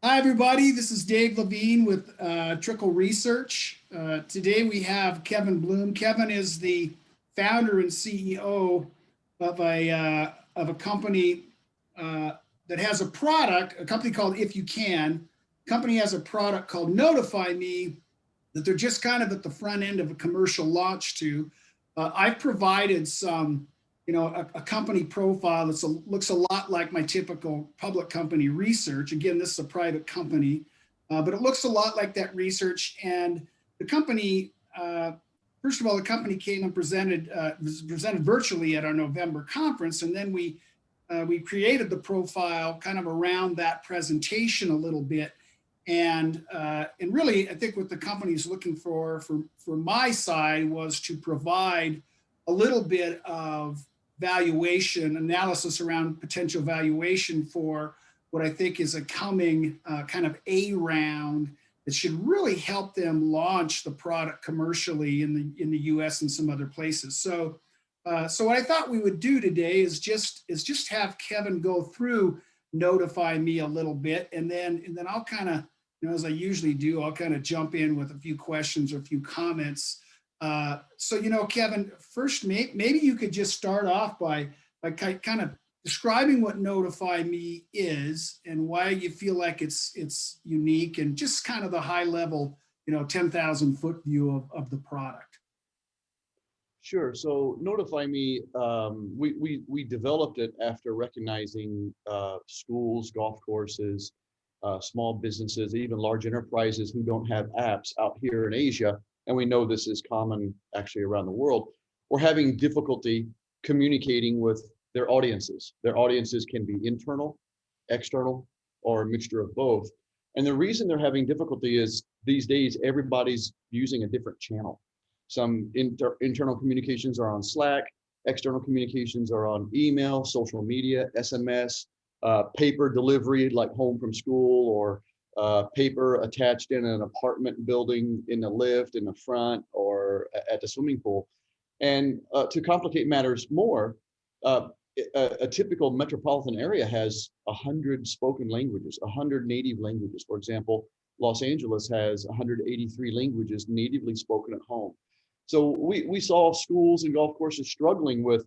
Hi, everybody. This is Dave Levine with Trickle Research. Today we have Kevin Bloom. Kevin is the founder and CEO of a company that has a product, a company called If You Can. The company has a product called NotifyMe that they're just kind of at the front end of a commercial launch to. I've provided some, a company profile that looks a lot like my typical public company research. Again, this is a private company, but it looks a lot like that research. And the company, first of all, the company came and was presented virtually at our November conference, and then we created the profile kind of around that presentation a little bit. And really, I think what the company is looking for my side was to provide a little bit of valuation analysis around potential valuation for what I think is a coming kind of A round that should really help them launch the product commercially in the U.S. and some other places. So what I thought we would do today is just have Kevin go through Notify Me a little bit, and then I'll kind of, as I usually do, I'll kind of jump in with a few questions or a few comments. So, Kevin, first, maybe you could just start off by kind of describing what Notify Me is and why you feel like it's unique, and just kind of the high level, 10,000 foot view of the product. Sure. So Notify Me, we developed it after recognizing schools, golf courses, small businesses, even large enterprises who don't have apps out here in Asia, and we know this is common actually around the world, were having difficulty communicating with their audiences. Their audiences can be internal, external, or a mixture of both. And the reason they're having difficulty is these days everybody's using a different channel. Some internal communications are on Slack, external communications are on email, social media, SMS, paper delivery like home from school, or paper attached in an apartment building in the lift in the front or at the swimming pool. And to complicate matters more, a typical metropolitan area has 100 spoken languages, 100 native languages. For example, Los Angeles has 183 languages natively spoken at home. So we saw schools and golf courses struggling with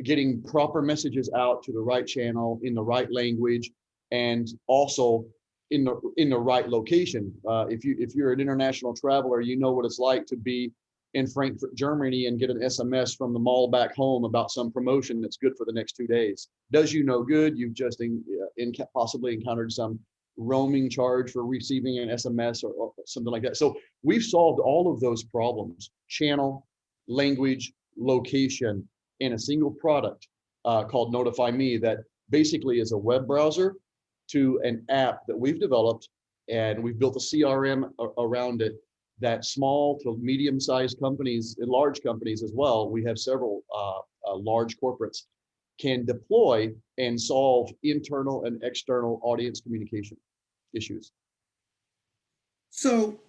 getting proper messages out to the right channel in the right language, and also in the right location. If you're an international traveler, you know what it's like to be in Frankfurt, Germany, and get an SMS from the mall back home about some promotion that's good for the next 2 days. Does you no good. You've just possibly encountered some roaming charge for receiving an SMS or something like that. So we've solved all of those problems: channel, language, location, in a single product called Notify Me, that basically is a web browser to an app that we've developed, and we've built a CRM around it that small to medium-sized companies and large companies as well, we have several large corporates, can deploy and solve internal and external audience communication issues. So,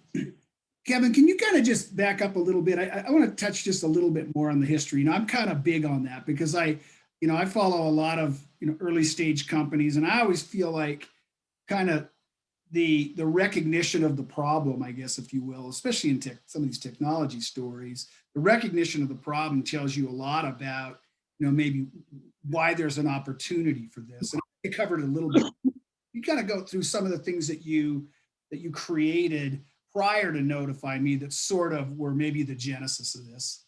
Kevin, can you kind of just back up a little bit? I want to touch just a little bit more on the history. I'm kind of big on that because I follow a lot of early stage companies, and I always feel like kind of the recognition of the problem, I guess, if you will, especially in some of these technology stories, the recognition of the problem tells you a lot about maybe why there's an opportunity for this. And I covered it a little bit. You kind of go through some of the things that you created prior to Notify Me that sort of were maybe the genesis of this.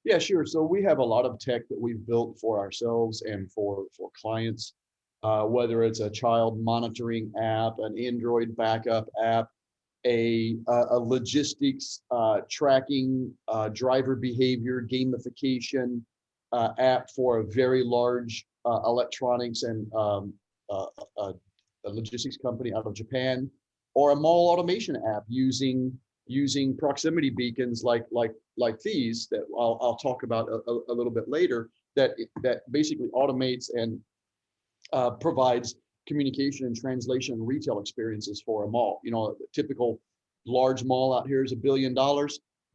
Yeah, sure. So we have a lot of tech that we've built for ourselves and for clients, whether it's a child monitoring app, an Android backup app, a logistics tracking, driver behavior gamification app for a very large electronics and a logistics company out of Japan, or a mall automation app using proximity beacons like these that I'll talk about a little bit later, that basically automates and provides communication and translation and retail experiences for a mall. A typical large mall out here is $1 billion.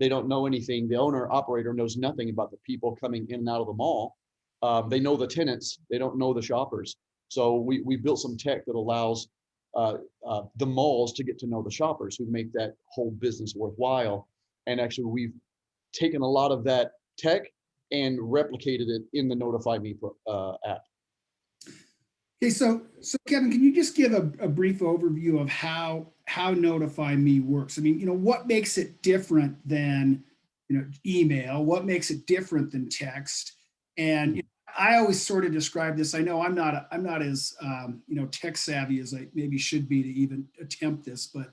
They don't know anything. The owner operator knows nothing about the people coming in and out of the mall. They know the tenants. They don't know the shoppers. So we built some tech that allows the malls to get to know the shoppers who make that whole business worthwhile. And actually, we've taken a lot of that tech and replicated it in the NotifyMe app. Okay, so Kevin, can you just give a brief overview of how NotifyMe works? I mean, what makes it different than email? What makes it different than text? And I always sort of describe this. I know I'm not as tech savvy as I maybe should be to even attempt this, but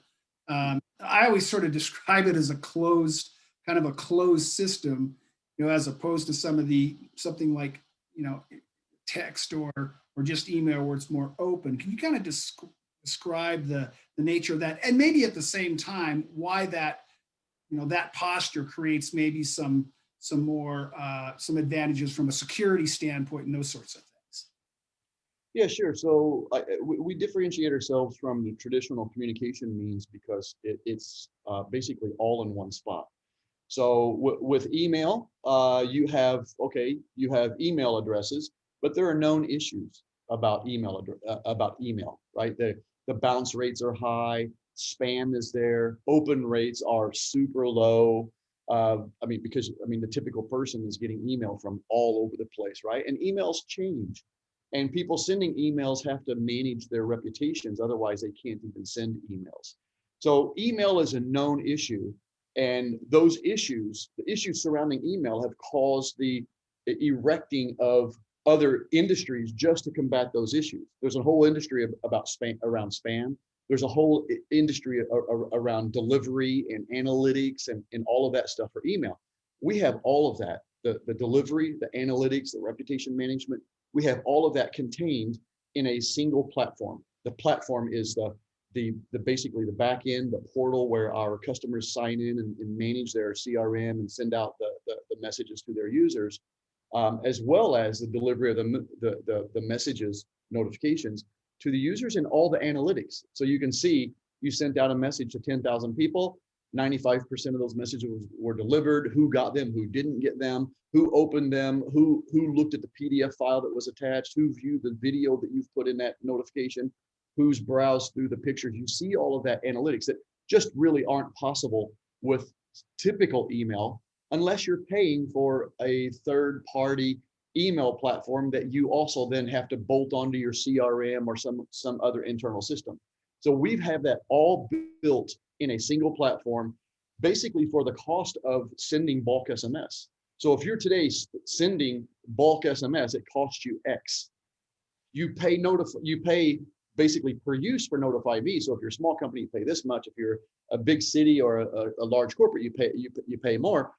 I always sort of describe it as a closed system, as opposed to something like text or just email where it's more open. Can you kind of describe the nature of that, and maybe at the same time why that that posture creates maybe some advantages from a security standpoint and those sorts of things? Yeah, sure. So we differentiate ourselves from the traditional communication means because it's basically all in one spot. So with email, you have email addresses, but there are known issues about email, right? The bounce rates are high, spam is there, open rates are super low. Because the typical person is getting email from all over the place, right? And emails change, and people sending emails have to manage their reputations, otherwise they can't even send emails. So email is a known issue, and those issues, the issues surrounding email, have caused the erecting of other industries just to combat those issues. There's a whole industry around spam. There's a whole industry around delivery and analytics and all of that stuff for email. We have all of that, the delivery, the analytics, the reputation management. We have all of that contained in a single platform. The platform is basically the back end, the portal where our customers sign in and manage their CRM and send out the messages to their users, as well as the delivery of the messages, notifications to the users, and all the analytics. So you can see you sent out a message to 10,000 people, 95% of those messages were delivered, who got them, who didn't get them, who opened them, who looked at the PDF file that was attached, who viewed the video that you've put in that notification, who's browsed through the pictures. You see all of that analytics that just really aren't possible with typical email unless you're paying for a third-party email platform that you also then have to bolt onto your CRM or some other internal system. So we have that all built in a single platform, basically for the cost of sending bulk SMS. So if you're today sending bulk SMS, it costs you X. You pay basically per use for NotifyMe. So if you're a small company, you pay this much. If you're a big city or a large corporate, you pay more.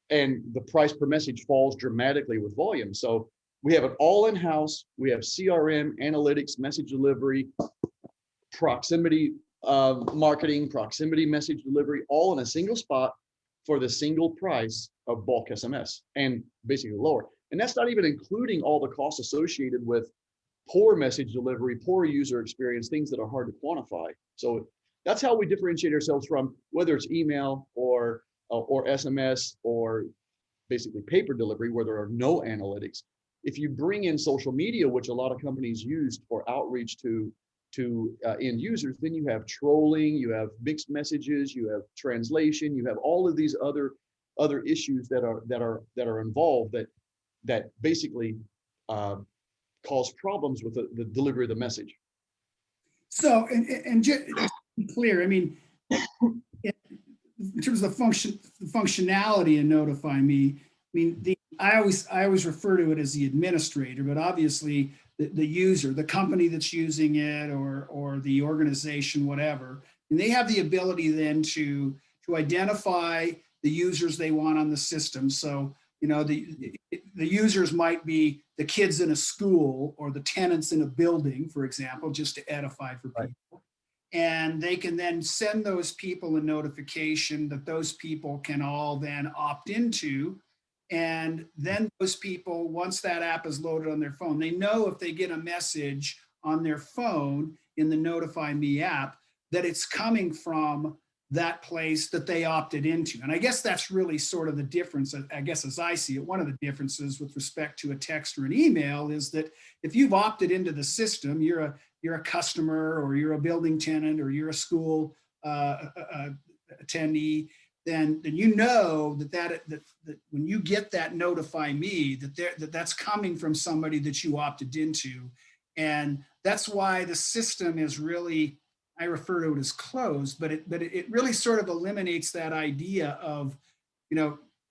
And the price per message falls dramatically with volume. So we have it all in-house. We have CRM, analytics, message delivery, proximity marketing, proximity message delivery, all in a single spot for the single price of bulk SMS, and basically lower. And that's not even including all the costs associated with poor message delivery, poor user experience, things that are hard to quantify. So that's how we differentiate ourselves from whether it's email or SMS or basically paper delivery where there are no analytics. If you bring in social media, which a lot of companies use for outreach to end users, then you have trolling, you have mixed messages, you have translation, you have all of these other issues that are involved that basically cause problems with the delivery of the message. So, and just to be clear, I mean, in terms of the functionality in NotifyMe, I mean, I always refer to it as the administrator, but obviously the user, the company that's using it, or the organization, whatever, and they have the ability then to identify the users they want on the system. So, the users might be the kids in a school or the tenants in a building, for example, just to edify for people. Right. And they can then send those people a notification that those people can all then opt into. And then those people, once that app is loaded on their phone, they know if they get a message on their phone in the NotifyMe app that it's coming from that place that they opted into. And I guess that's really sort of the difference, I guess, as I see it. One of the differences with respect to a text or an email is that if you've opted into the system, you're you're a customer or you're a building tenant or you're a school attendee, then you know that when you get that notify me, that's coming from somebody that you opted into. And that's why the system is really, I refer to it as closed, but it really sort of eliminates that idea of,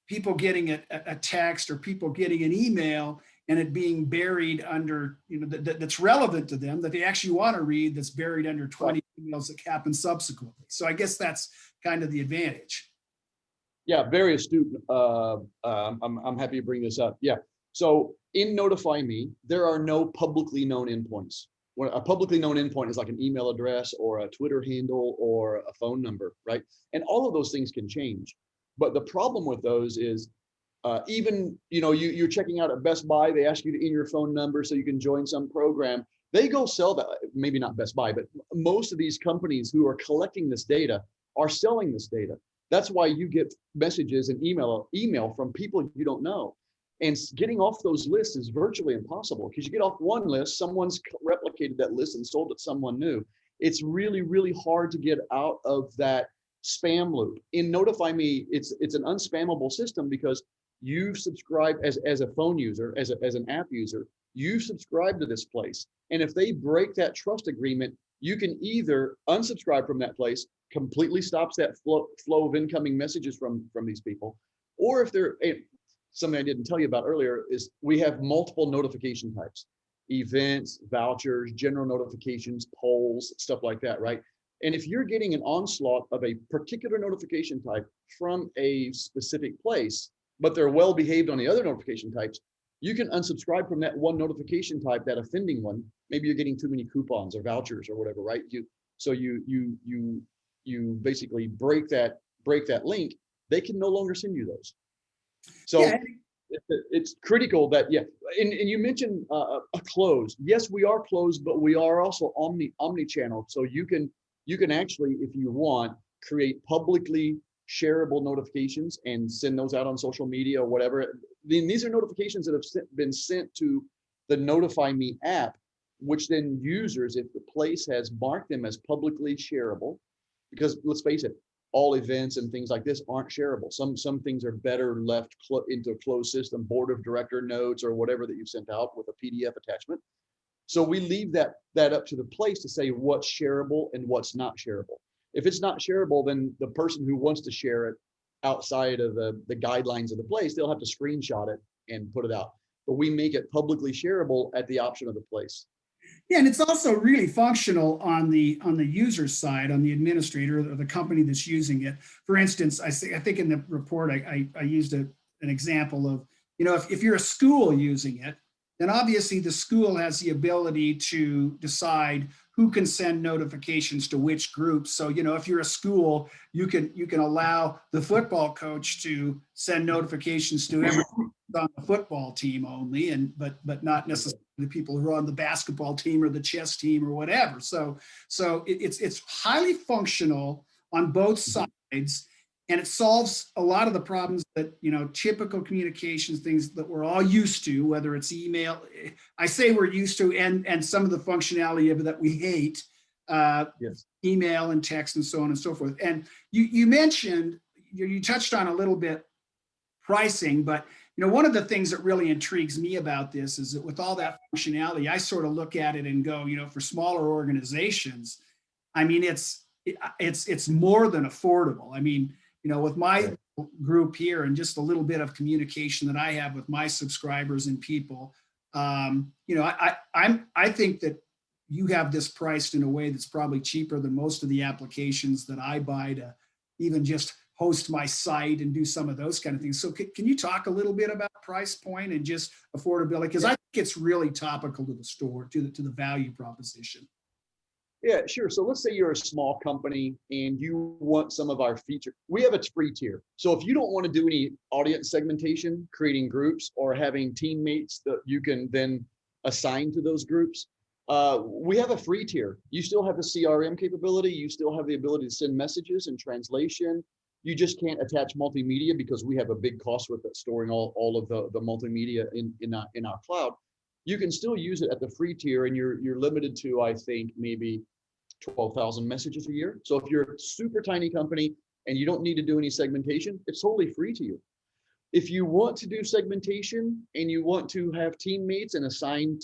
people getting a text or people getting an email and it being buried under, that's relevant to them, that they actually want to read, that's buried under 20 emails that happen subsequently. So I guess that's kind of the advantage. Yeah, very astute. I'm happy to bring this up. Yeah. So in Notify Me, there are no publicly known endpoints. When a publicly known endpoint is like an email address or a Twitter handle or a phone number, right? And all of those things can change. But the problem with those is even, you're checking out at Best Buy, they ask you to enter your phone number so you can join some program. They go sell that, maybe not Best Buy, but most of these companies who are collecting this data are selling this data. That's why you get messages and email from people you don't know. And getting off those lists is virtually impossible because you get off one list, someone's replicated that list and sold it to someone new. It's really, really hard to get out of that spam loop. In Notify Me, it's an unspammable system because you've subscribed as a phone user, as an app user, you subscribe to this place. And if they break that trust agreement, you can either unsubscribe from that place, completely stops that flow of incoming messages from these people, or if they're something I didn't tell you about earlier is we have multiple notification types: events, vouchers, general notifications, polls, stuff like that, right? And if you're getting an onslaught of a particular notification type from a specific place, but they're well behaved on the other notification types, you can unsubscribe from that one notification type, that offending one. Maybe you're getting too many coupons or vouchers or whatever, right? You basically break that link. They can no longer send you those. So Yeah. it's critical that, yeah. And you mentioned a closed. Yes, we are closed, but we are also omni-channel. So you can actually, if you want, create publicly shareable notifications and send those out on social media or whatever. Then these are notifications that have been sent to the Notify Me app, which then users, if the place has marked them as publicly shareable, because let's face it, all events and things like this aren't shareable. Some things are better left into a closed system, board of director notes or whatever that you've sent out with a PDF attachment. So we leave that up to the place to say what's shareable and what's not shareable. If it's not shareable, then the person who wants to share it outside of the guidelines of the place, they'll have to screenshot it and put it out. But we make it publicly shareable at the option of the place. Yeah, and it's also really functional on the user side, on the administrator or the company that's using it. For instance, I think in the report I used an example of, if you're a school using it, then obviously the school has the ability to decide who can send notifications to which groups. So, if you're a school, you can allow the football coach to send notifications to everyone on the football team only, but not necessarily the people who are on the basketball team or the chess team or whatever. So it's highly functional on both sides, and it solves a lot of the problems that, typical communications, things that we're all used to, whether it's email. I say we're used to, and some of the functionality of it that we hate, Yes. email and text and so on and so forth. And you mentioned, you touched on a little bit pricing, but one of the things that really intrigues me about this is that with all that functionality, I sort of look at it and go, for smaller organizations, I mean, it's more than affordable. I mean, with my group here and just a little bit of communication that I have with my subscribers and people, I think that you have this priced in a way that's probably cheaper than most of the applications that I buy to even just host my site and do some of those kind of things. So can you talk a little bit about price point and just affordability? Because I think it's really topical to the store, to the value proposition. Yeah, sure. So let's say you're a small company and you want some of our features. We have a free tier. So if you don't want to do any audience segmentation, creating groups or having teammates that you can then assign to those groups, we have a free tier. You still have the CRM capability. You still have the ability to send messages and translation. You just can't attach multimedia because we have a big cost with storing all of the multimedia in our cloud. you can still use it at the free tier, and you're limited to, I think, maybe 12,000 messages a year. So if you're a super tiny company and you don't need to do any segmentation, it's totally free to you. If you want to do segmentation and you want to have teammates and assign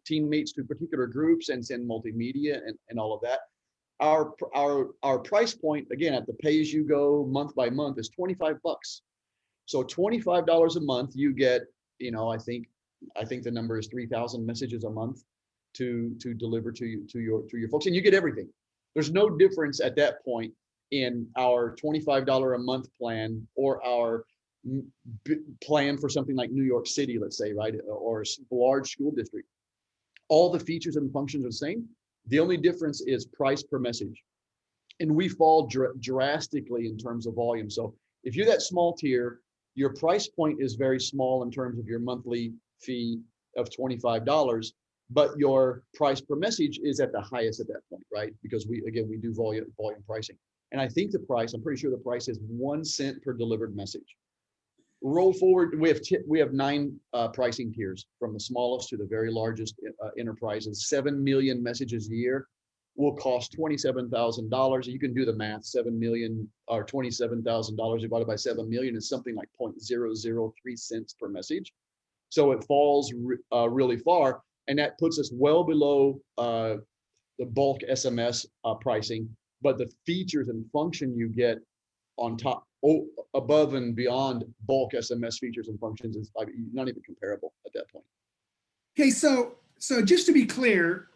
teammates to particular groups and send multimedia and all of that, our price point, again, at the pay-as-you-go month by month, is $25. So $25 a month, you get, I think the number is 3,000 messages a month to deliver to your folks, and you get everything. There's no difference at that point in our $25 a month plan or our plan for something like New York City, let's say, right, or a large school district. All the features and functions are the same. The only difference is price per message, and we fall drastically in terms of volume. So if you're that small tier, your price point is very small in terms of your monthly fee of $25, but your price per message is at the highest at that point, right? Because we do volume pricing. And I think I'm pretty sure the price is 1 cent per delivered message. Roll forward, we have 9 pricing tiers, from the smallest to the very largest enterprises. 7 million messages a year will cost $27,000. You can do the math. 7 million or $27,000 divided by 7 million is something like 0.003 cents per message. So it falls really far, and that puts us well below the bulk SMS pricing. But the features and function you get on top, above and beyond bulk SMS features and functions, is not even comparable at that point. Okay, so just to be clear,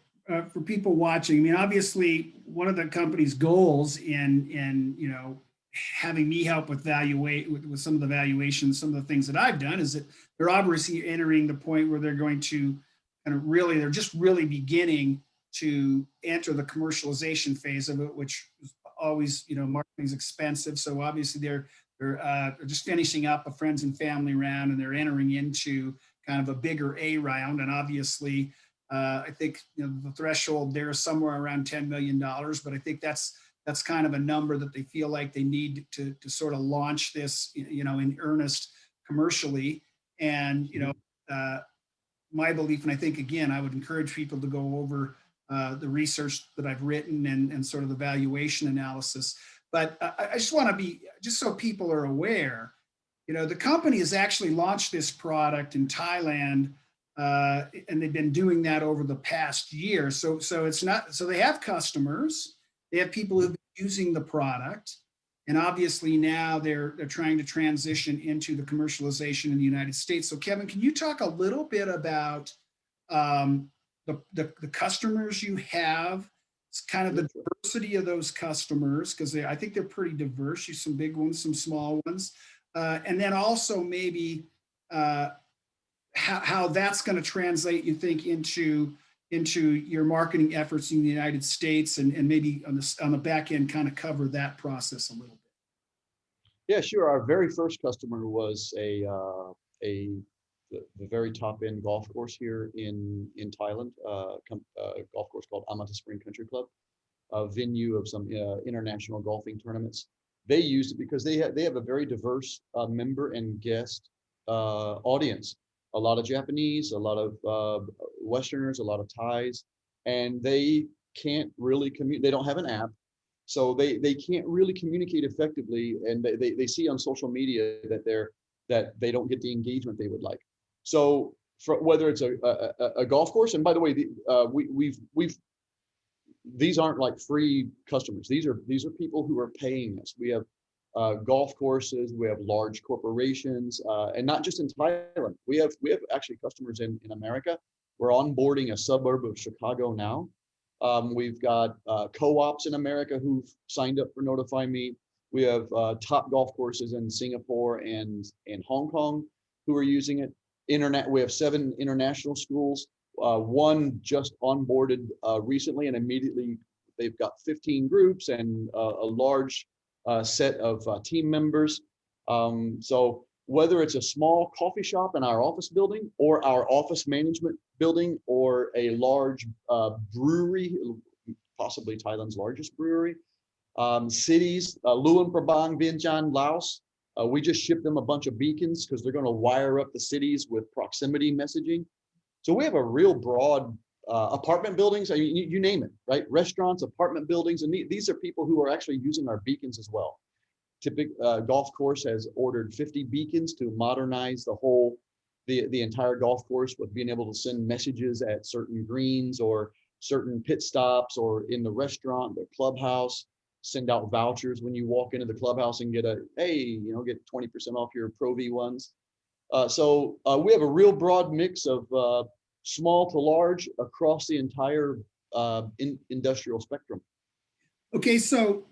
for people watching, I mean, obviously, one of the company's goals in having me help with with some of the valuations, some of the things that I've done, is that they're obviously entering the point where they're going to they're just really beginning to enter the commercialization phase of it, which is always, marketing's expensive. So obviously they're just finishing up a friends and family round, and they're entering into kind of a bigger A round. And obviously, I think the threshold there is somewhere around $10 million, but I think that's kind of a number that they feel like they need to sort of launch this, in earnest commercially. And my belief, and I think, again, I would encourage people to go over the research that I've written and sort of the valuation analysis. But I just want to be, just so people are aware, the company has actually launched this product in Thailand, and they've been doing that over the past year. So it's not, so they have customers, they have people who've been using the product, and obviously now they're trying to transition into the commercialization in the United States. So Kevin, can you talk a little bit about the customers you have? It's kind of the diversity of those customers, because I think they're pretty diverse. You some big ones, some small ones, and then also maybe how that's going to translate, you think, into your marketing efforts in the United States, and maybe on the back end kind of cover that process a little bit. Yeah, sure. Our very first customer was the very top end golf course here in Thailand, a golf course called Amata Spring Country Club, a venue of some international golfing tournaments. They used it because they have a very diverse member and guest audience. A lot of Japanese, a lot of Westerners, a lot of Thais, and they can't really communicate. They don't have an app, so they can't really communicate effectively, and they see on social media that they don't get the engagement they would like. So whether it's a golf course, and by the way, these aren't like free customers. These are people who are paying us. We have golf courses, we have large corporations, and not just in Thailand. We have actually customers in America. We're onboarding a suburb of Chicago now. We've got co-ops in America who've signed up for Notify Me. We have top golf courses in Singapore and Hong Kong who are using it. We have 7 international schools. One just onboarded recently, and immediately they've got 15 groups and a large set of team members. So whether it's a small coffee shop in our office building, or our office management building, or a large brewery, possibly Thailand's largest brewery, cities, Luang Prabang, Vientiane, Laos, we just shipped them a bunch of beacons because they're going to wire up the cities with proximity messaging. So we have a real broad apartment buildings, I mean, you name it, right? Restaurants, apartment buildings, and these are people who are actually using our beacons as well. Golf course has ordered 50 beacons to modernize the entire golf course with being able to send messages at certain greens or certain pit stops or in the restaurant, the clubhouse, send out vouchers when you walk into the clubhouse and get get 20% off your Pro V1s. So we have a real broad mix of small to large across the entire industrial spectrum. Okay, so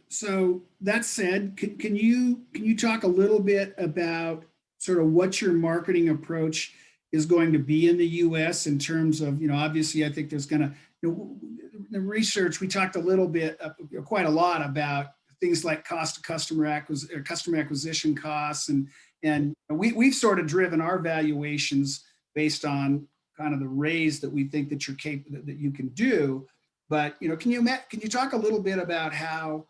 that said, can you talk a little bit about sort of what your marketing approach is going to be in the U.S. in terms of, obviously I think there's going to, the research we talked a little bit, quite a lot about things like cost of customer acquisition costs, and we've sort of driven our valuations based on kind of the raise that we think that you're capable, that you can do. But can you talk a little bit about how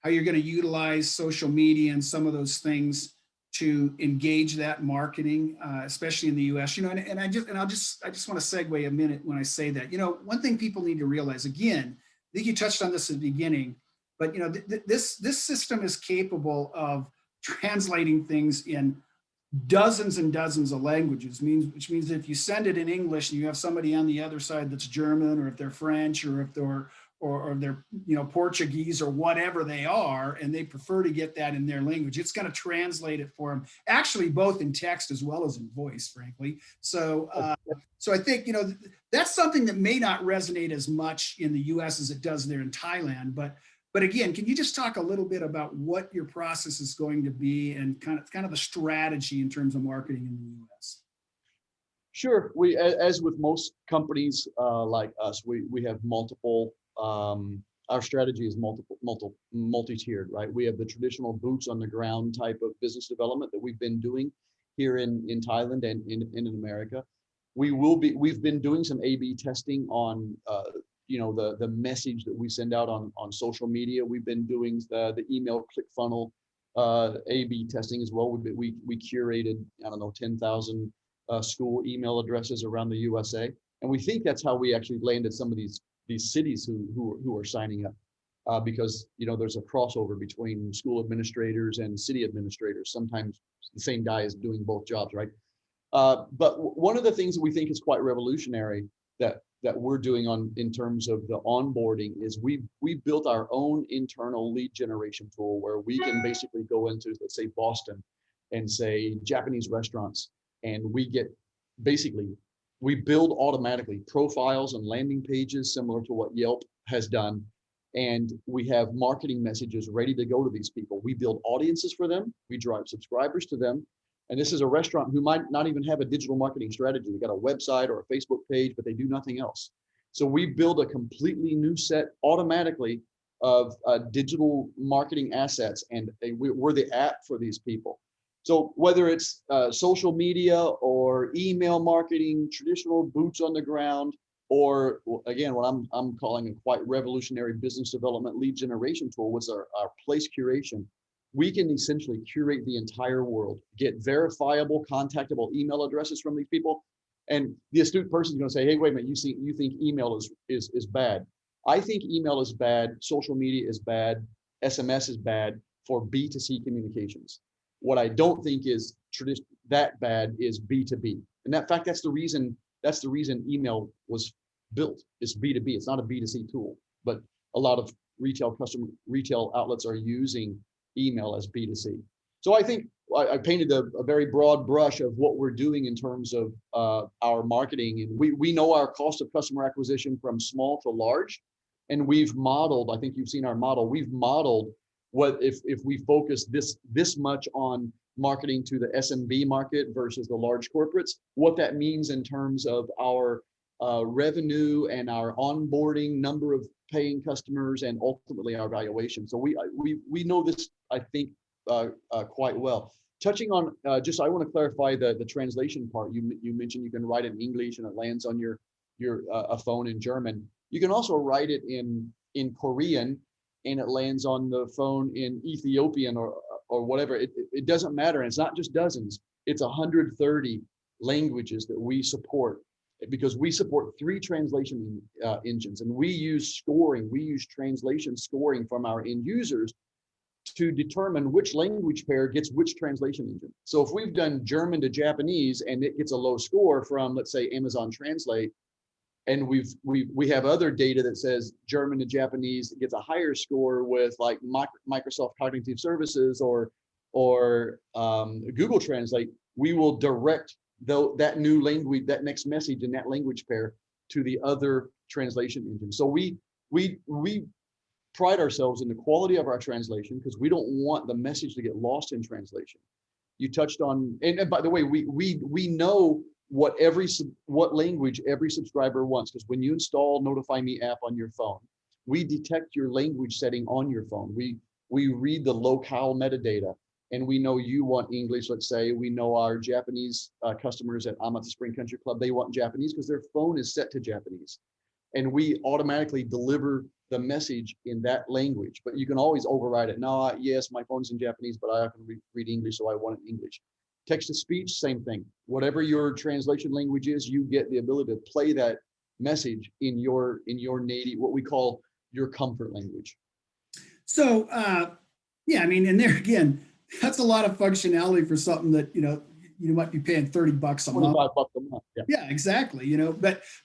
you're going to utilize social media and some of those things to engage that marketing, especially in the U.S. And I just want to segue a minute when I say that. One thing people need to realize, again, I think you touched on this at the beginning, but this system is capable of translating things in dozens and dozens of languages, which means if you send it in English and you have somebody on the other side that's German, or if they're French, or if they're Portuguese or whatever they are, and they prefer to get that in their language, it's going to translate it for them, actually both in text as well as in voice, frankly. So I think that's something that may not resonate as much in the U.S. as it does there in Thailand, but again, can you just talk a little bit about what your process is going to be and kind of the strategy in terms of marketing in the U.S.? Sure. We, as with most companies like us, we have multiple. Our strategy is multi-tiered, right? We have the traditional boots on the ground type of business development that we've been doing here in Thailand and in America. We've been doing some A/B testing on the message that we send out on social media. We've been doing the email click funnel A/B testing as well. We curated 10,000 school email addresses around the USA, and we think that's how we actually landed some of these cities who are signing up because there's a crossover between school administrators and city administrators. Sometimes the same guy is doing both jobs, right? But one of the things that we think is quite revolutionary that we're doing in terms of the onboarding is we built our own internal lead generation tool where we can basically go into, let's say, Boston and say Japanese restaurants, and we build automatically profiles and landing pages similar to what Yelp has done, and we have marketing messages ready to go to these people. We build audiences for them, we drive subscribers to them. And this is a restaurant who might not even have a digital marketing strategy. They got a website or a Facebook page, but they do nothing else. So we build a completely new set automatically of digital marketing assets, and we're the app for these people. So whether it's social media or email marketing, traditional boots on the ground, or again, what I'm calling a quite revolutionary business development lead generation tool was our place curation. We can essentially curate the entire world, get verifiable, contactable email addresses from these people. And the astute person is going to say, hey, wait a minute, you think email is bad. I think email is bad, social media is bad, SMS is bad for B2C communications. What I don't think is that bad is B2B. And in fact, that's the reason email was built. It's B2B. It's not a B2C tool, but a lot of retail outlets are using email as B2C. So I think I painted a very broad brush of what we're doing in terms of our marketing. And we know our cost of customer acquisition from small to large. And we've modeled, I think you've seen our model, we've modeled what if we focus this much on marketing to the SMB market versus the large corporates, what that means in terms of our revenue and our onboarding number of paying customers and ultimately our valuation. So we know this, I think, quite well. Touching on I want to clarify the translation part. You mentioned you can write it in English and it lands on your a phone in German. You can also write it in Korean and it lands on the phone in Ethiopian or whatever. It doesn't matter. And it's not just dozens. It's 130 languages that we support. because we support 3 translation engines, and we use scoring. We use translation scoring from our end users to determine which language pair gets which translation engine. So if we've done German to Japanese and it gets a low score from, let's say, Amazon Translate, and we have other data that says German to Japanese gets a higher score with like Microsoft Cognitive Services or Google Translate, we will direct that new language, that next message in that language pair to the other translation engine. So we pride ourselves in the quality of our translation because we don't want the message to get lost in translation. You touched on, and by the way, we know what language every subscriber wants, because when you install NotifyMe app on your phone, we detect your language setting on your phone. We read the locale metadata, and we know you want English. Let's say we know our Japanese customers at Amata Spring Country Club, they want Japanese because their phone is set to Japanese, and we automatically deliver the message in that language. But you can always override it. No, yes, my phone's in Japanese, but I can read English, so I want it in English. Text to speech, same thing. Whatever your translation language is, you get the ability to play that message in your native, what we call your comfort language. So, yeah, I mean, and there again, that's a lot of functionality for something that, you might be paying $30 a month. $25 a month. Yeah, exactly.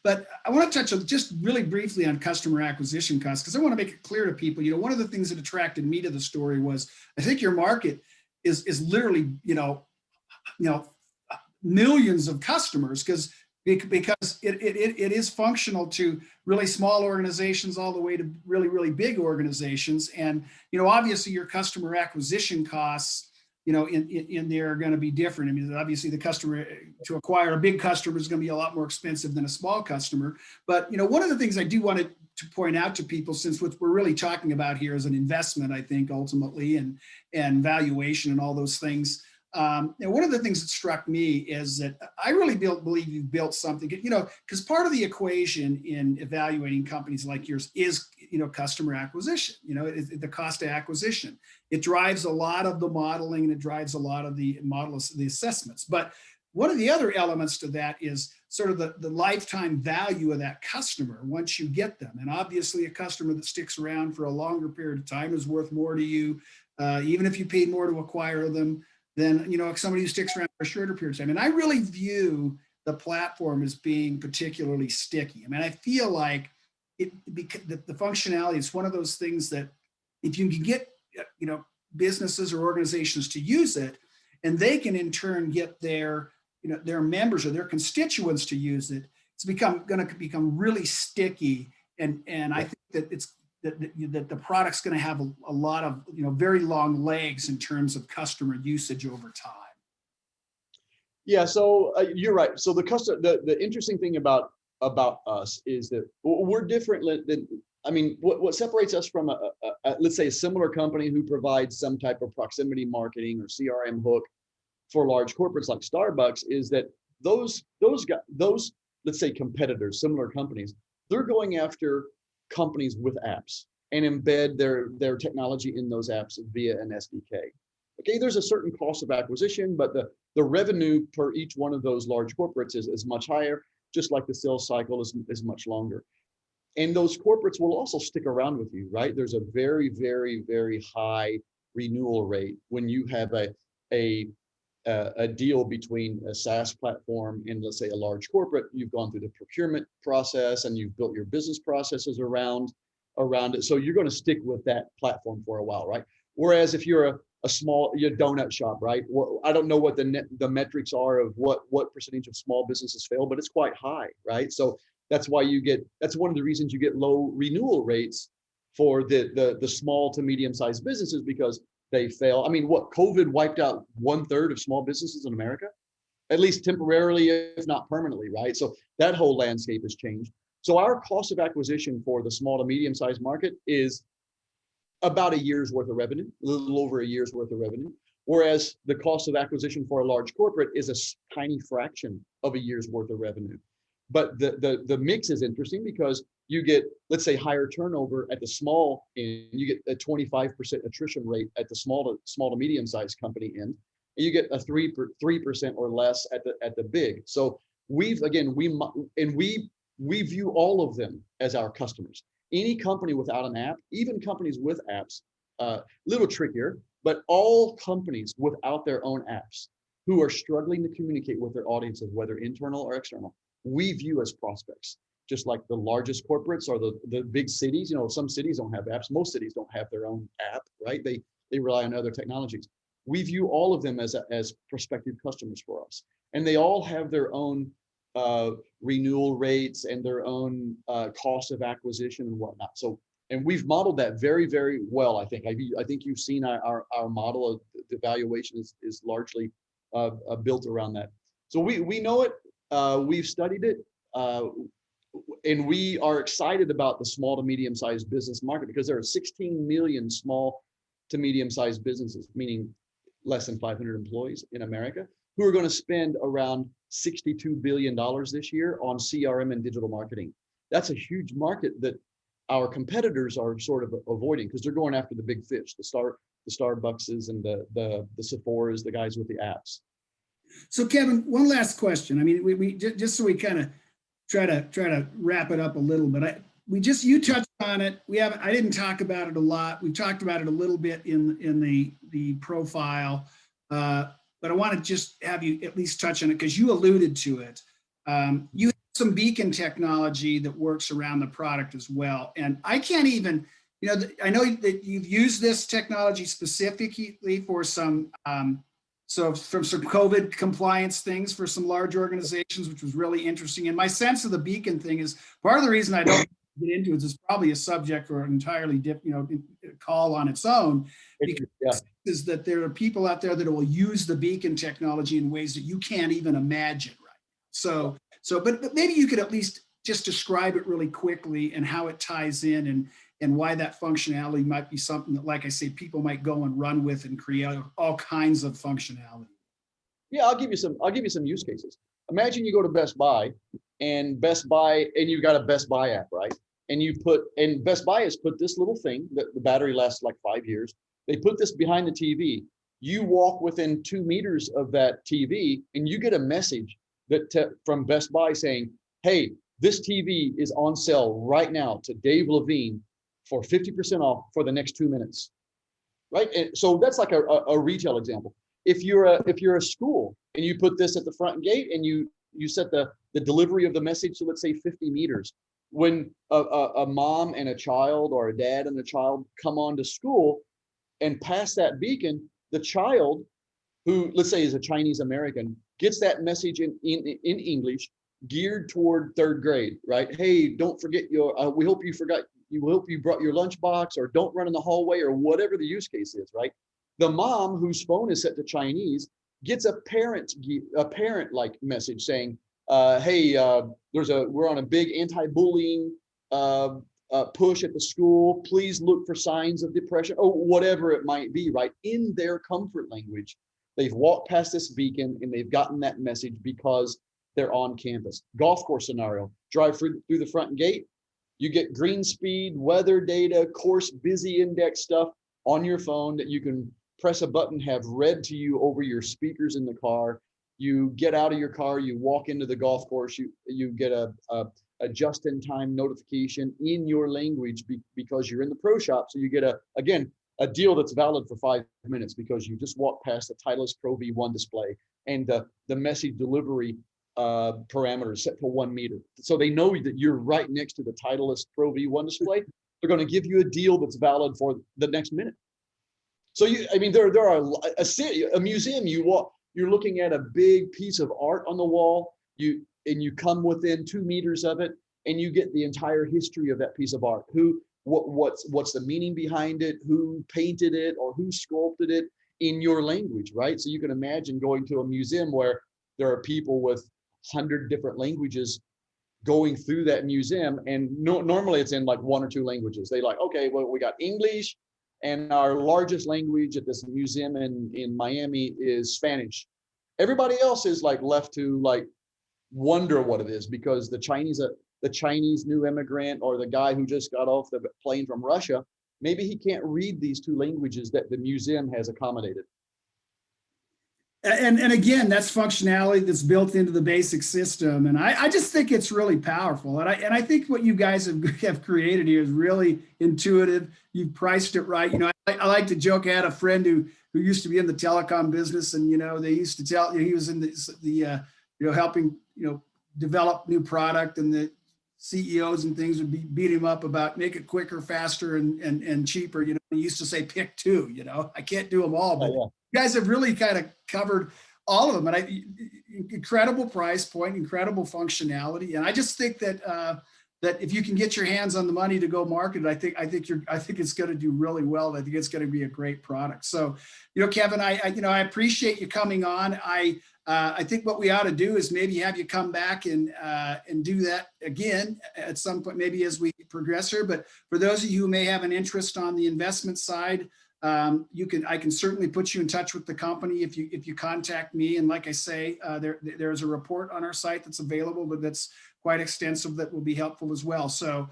But I want to touch on just really briefly on customer acquisition costs, because I want to make it clear to people, one of the things that attracted me to the story was, I think your market is literally, millions of customers, because it is functional to really small organizations all the way to really, really big organizations. And, obviously your customer acquisition costs, in there are going to be different. I mean, obviously the customer, to acquire a big customer is going to be a lot more expensive than a small customer. But, one of the things I do want to point out to people, since what we're really talking about here is an investment, I think, ultimately, and valuation and all those things. And one of the things that struck me is that I really believe you've built something, because part of the equation in evaluating companies like yours is, customer acquisition, the cost of acquisition. It drives a lot of the modeling, and it drives a lot of the the assessments. But one of the other elements to that is sort of the lifetime value of that customer once you get them. And obviously a customer that sticks around for a longer period of time is worth more to you, even if you paid more to acquire them than somebody who sticks around for a shorter period of time. And I really view the platform as being particularly sticky. I mean, I feel like the functionality is one of those things that if you can get businesses or organizations to use it, and they can in turn get their members or their constituents to use it, it's going to become really sticky. And I think that it's that the product's going to have a lot of very long legs in terms of customer usage over time. Yeah, so you're right. So the interesting thing about us is that we're different than, I mean, what separates us from let's say a similar company who provides some type of proximity marketing or CRM hook for large corporates like Starbucks is that those let's say competitors, similar companies, they're going after companies with apps and embed their technology in those apps via an SDK. Okay, there's a certain cost of acquisition, but the revenue per each one of those large corporates is much higher, just like the sales cycle is much longer. And those corporates will also stick around with you, right? There's a very, very, very high renewal rate when you have a deal between a SaaS platform and, let's say, a large corporate. You've gone through the procurement process and you've built your business processes around it. So you're going to stick with that platform for a while, right? Whereas if you're a small donut shop, right? Well, I don't know what the metrics are of what percentage of small businesses fail, but it's quite high, right? So that's why that's one of the reasons you get low renewal rates for the small to medium-sized businesses, because they fail. I mean, COVID wiped out 1/3 of small businesses in America, at least temporarily, if not permanently, right? So that whole landscape has changed. So our cost of acquisition for the small to medium-sized market is about a year's worth of revenue, a little over a year's worth of revenue. Whereas the cost of acquisition for a large corporate is a tiny fraction of a year's worth of revenue. But the mix is interesting because you get, let's say, higher turnover at the small end, you get a 25% attrition rate at the small to medium-sized company end, and you get a 3% or less at the big. So We view all of them as our customers. Any company without an app, even companies with apps, little trickier, but all companies without their own apps who are struggling to communicate with their audiences, whether internal or external, we view as prospects. Just like the largest corporates or the big cities, some cities don't have apps. Most cities don't have their own app, right? They rely on other technologies. We view all of them as prospective customers for us. And they all have their own renewal rates and their own cost of acquisition and whatnot. So, and we've modeled that very, very well. I think you've seen our model of the valuation is largely built around that. So we know it. We've studied it. And we are excited about the small to medium-sized business market because there are 16 million small to medium-sized businesses, meaning less than 500 employees in America, who are going to spend around $62 billion this year on CRM and digital marketing. That's a huge market that our competitors are sort of avoiding because they're going after the big fish, the Starbuckses and the Sephoras, the guys with the apps. So Kevin, one last question. I mean, we just so we kind of try to wrap it up a little bit. You touched on it. I didn't talk about it a lot. We talked about it a little bit in the profile, but I want to just have you at least touch on it because you alluded to it. You have some beacon technology that works around the product as well. And I can't even, I know that you've used this technology specifically for some from some COVID compliance things for some large organizations, which was really interesting. And my sense of the beacon thing is part of the reason I don't get into it is probably a subject or an entirely different, call on its own. Because is that there are people out there that will use the beacon technology in ways that you can't even imagine, right? But maybe you could at least just describe it really quickly and how it ties in and why that functionality might be something that, like I say, people might go and run with and create all kinds of functionality. Yeah, I'll give you some use cases. Imagine you go to Best Buy and you've got a Best Buy app, right? And Best Buy has put this little thing that the battery lasts like 5 years. They put this behind the TV. You walk within 2 meters of that TV and you get a message from Best Buy saying, hey, this TV is on sale right now to Dave Levine for 50% off for the next 2 minutes, right? And so that's like a retail example. If you're a school and you put this at the front gate and you set the delivery of the message to, let's say, 50 meters, when a mom and a child or a dad and a child come on to school and pass that beacon, the child, who let's say is a Chinese American, gets that message in English geared toward 3rd grade, right? Hey, don't forget we hope you brought your lunchbox, or don't run in the hallway, or whatever the use case is, right? The mom whose phone is set to Chinese gets a parent like message saying, hey, we're on a big anti-bullying push at the school. Please look for signs of depression, or whatever it might be, right? In their comfort language, they've walked past this beacon and they've gotten that message because they're on campus. Golf course scenario, drive through the front gate, you get green speed, weather data, course busy index stuff on your phone that you can press a button, have read to you over your speakers in the car. You get out of your car, you walk into the golf course, you get a just-in-time notification in your language because you're in the pro shop. So you get a deal that's valid for 5 minutes because you just walked past the Titleist Pro V1 display and the message delivery parameters set to 1 meter. So they know that you're right next to the Titleist Pro V1 display. They're going to give you a deal that's valid for the next minute. So there are a museum. You're looking at a big piece of art on the wall. You come within 2 meters of it, and you get the entire history of that piece of art. What's the meaning behind it? Who painted it or who sculpted it in your language, right? So you can imagine going to a museum where there are people with 100 different languages going through that museum, and normally it's in like 1 or 2 languages. They like, okay, well, we got English, and our largest language at this museum in Miami is Spanish. Everybody else is like left to like wonder what it is, because the Chinese new immigrant or the guy who just got off the plane from Russia, maybe he can't read these 2 languages that the museum has accommodated. And again, that's functionality that's built into the basic system. And I just think it's really powerful. And I think what you guys have created here is really intuitive. You've priced it right. You know, I like to joke. I had a friend who used to be in the telecom business, and, you know, they used to tell, you know, he was in the you know, helping, you know, develop new product, and the CEOs and things would beat him up about make it quicker, faster, and cheaper. You know, he used to say pick two. You know, I can't do them all, but Yeah. you guys have really kind of covered all of them. And incredible price point, incredible functionality, and I just think that that if you can get your hands on the money to go market it, I think it's going to do really well. I think it's going to be a great product. So, you know, Kevin, you know, I appreciate you coming on. I think what we ought to do is maybe have you come back and do that again at some point, maybe as we progress here. But for those of you who may have an interest on the investment side, I can certainly put you in touch with the company if you contact me. And like I say, there's a report on our site that's available, but that's quite extensive, that will be helpful as well. So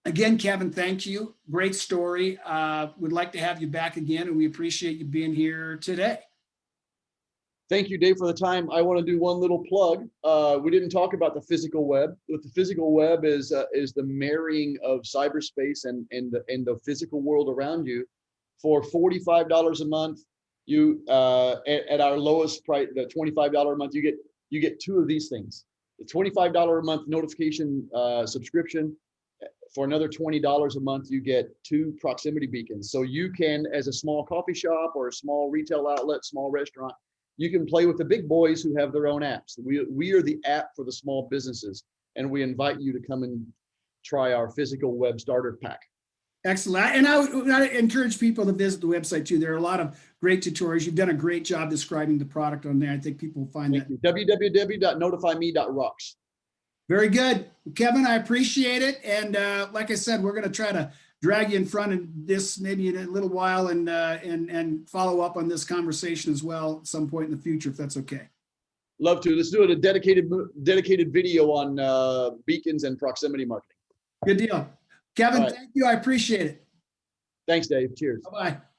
again, Kevin, thank you. Great story. Would like to have you back again, and we appreciate you being here today. Thank you, Dave, for the time. I want to do one little plug. We didn't talk about the physical web. What the physical web is the marrying of cyberspace and the physical world around you. For $45 a month, you at our lowest price, the $25 a month, you get two of these things. The $25 a month notification subscription. For another $20 a month, you get 2 proximity beacons. So you can, as a small coffee shop or a small retail outlet, small restaurant, you can play with the big boys who have their own apps. We are the app for the small businesses, and we invite you to come and try our physical web starter pack. Excellent. And I would encourage people to visit the website too. There are a lot of great tutorials. You've done a great job describing the product on there. I think people will find that. www.notifyme.rocks. Very good. Kevin, I appreciate it. And like I said, we're going to try to drag you in front of this maybe in a little while, and follow up on this conversation as well at some point in the future, if that's okay. Love to. Let's do it, a dedicated video on beacons and proximity marketing. Good deal. Kevin, right. Thank you. I appreciate it. Thanks, Dave. Cheers. Bye-bye.